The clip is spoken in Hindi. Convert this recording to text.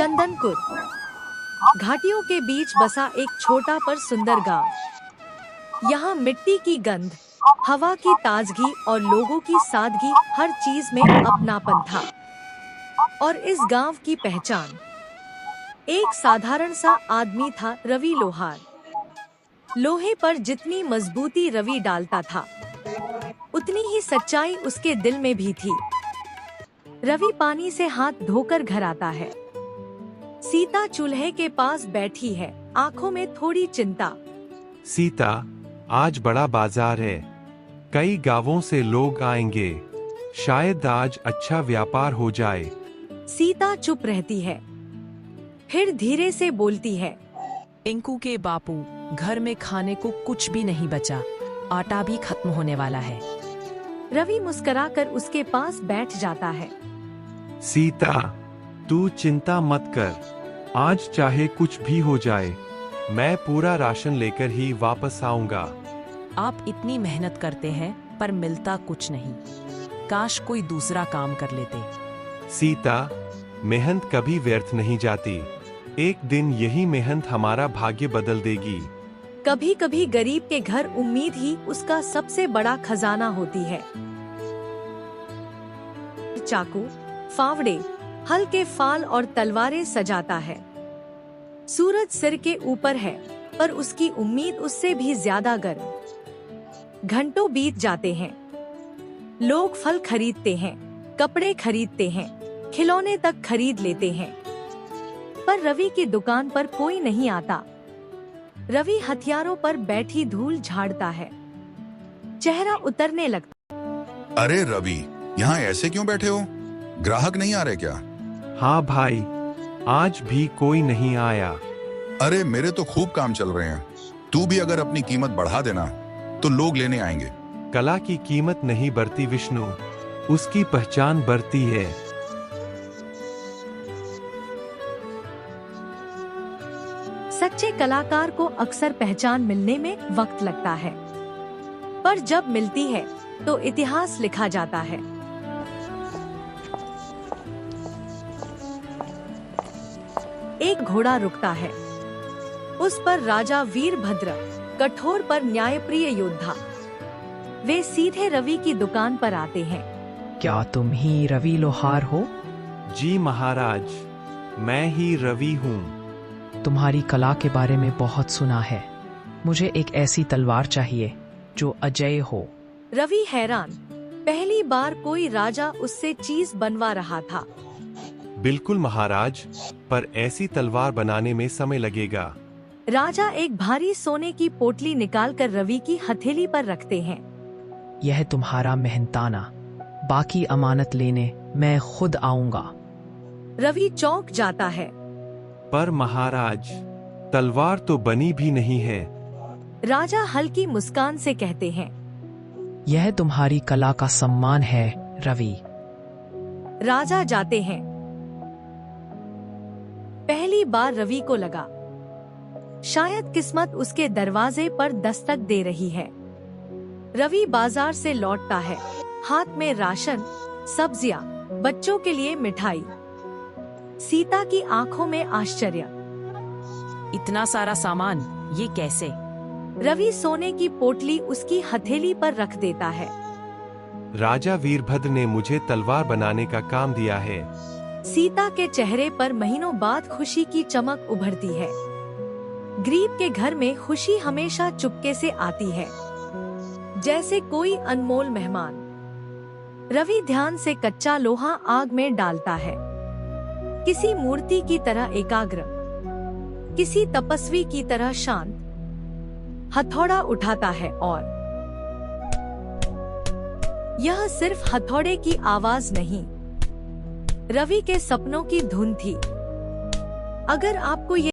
चंदनपुर घाटियों के बीच बसा एक छोटा पर सुंदर गांव। यहाँ मिट्टी की गंध, हवा की ताजगी और लोगों की सादगी हर चीज में अपनापन था। और इस गांव की पहचान एक साधारण सा आदमी था, रवि लोहार। लोहे पर जितनी मजबूती रवि डालता था, उतनी ही सच्चाई उसके दिल में भी थी। रवि पानी से हाथ धोकर घर आता है। सीता चूल्हे के पास बैठी है, आंखों में थोड़ी चिंता। सीता, आज बड़ा बाजार है, कई गांवों से लोग आएंगे, शायद आज अच्छा व्यापार हो जाए। सीता चुप रहती है, फिर धीरे से बोलती है, टिंकू के बापू, घर में खाने को कुछ भी नहीं बचा, आटा भी खत्म होने वाला है। रवि मुस्कुराकर उसके पास बैठ जाता है। सीता, तू चिंता मत कर, आज चाहे कुछ भी हो जाए, मैं पूरा राशन लेकर ही वापस आऊंगा। आप इतनी मेहनत करते हैं पर मिलता कुछ नहीं, काश कोई दूसरा काम कर लेते। सीता, मेहनत कभी व्यर्थ नहीं जाती, एक दिन यही मेहनत हमारा भाग्य बदल देगी। कभी कभी गरीब के घर उम्मीद ही उसका सबसे बड़ा खजाना होती है। चाकू, फावड़े, हल के फाल और तलवारें सजाता है। सूरज सिर के ऊपर है, पर उसकी उम्मीद उससे भी ज्यादा गर्म। घंटों बीत जाते हैं, लोग फल खरीदते हैं, कपड़े खरीदते हैं, खिलौने तक खरीद लेते हैं, पर रवि की दुकान पर कोई नहीं आता। रवि हथियारों पर बैठी धूल झाड़ता है, चेहरा उतरने लगता। अरे रवि, यहाँ ऐसे क्यों बैठे हो? ग्राहक नहीं आ रहे क्या? हाँ भाई, आज भी कोई नहीं आया। अरे मेरे तो खूब काम चल रहे हैं, तू भी अगर अपनी कीमत बढ़ा देना तो लोग लेने आएंगे। कला की कीमत नहीं बढ़ती विष्णु, उसकी पहचान बढ़ती है। सच्चे कलाकार को अक्सर पहचान मिलने में वक्त लगता है, पर जब मिलती है तो इतिहास लिखा जाता है। एक घोड़ा रुकता है, उस पर राजा वीरभद्र, कठोर पर न्यायप्रिय योद्धा। वे सीधे रवि की दुकान पर आते हैं। क्या तुम ही रवि लोहार हो? जी महाराज, मैं ही रवि हूँ। तुम्हारी कला के बारे में बहुत सुना है, मुझे एक ऐसी तलवार चाहिए जो अजेय हो। रवि हैरान, पहली बार कोई राजा उससे चीज बनवा रहा था। बिल्कुल महाराज, पर ऐसी तलवार बनाने में समय लगेगा। राजा एक भारी सोने की पोटली निकालकर रवि की हथेली पर रखते हैं। यह तुम्हारा मेहनताना, बाकी अमानत लेने मैं खुद आऊंगा। रवि चौंक जाता है। पर महाराज, तलवार तो बनी भी नहीं है। राजा हल्की मुस्कान से कहते हैं, यह तुम्हारी कला का सम्मान है रवि। राजा जाते हैं। पहली बार रवि को लगा, शायद किस्मत उसके दरवाजे पर दस्तक दे रही है। रवि बाजार से लौटता है, हाथ में राशन, सब्जियां, बच्चों के लिए मिठाई। सीता की आंखों में आश्चर्य। इतना सारा सामान, ये कैसे? रवि सोने की पोटली उसकी हथेली पर रख देता है। राजा वीरभद्र ने मुझे तलवार बनाने का काम दिया है। सीता के चेहरे पर महीनों बाद खुशी की चमक उभरती है। गरीब के घर में खुशी हमेशा चुपके से आती है, जैसे कोई अनमोल मेहमान। रवि ध्यान से कच्चा लोहा आग में डालता है, किसी मूर्ति की तरह एकाग्र, किसी तपस्वी की तरह शांत। हथौड़ा उठाता है और यह सिर्फ हथौड़े की आवाज नहीं, रवि के सपनों की धुन थी। अगर आपको ये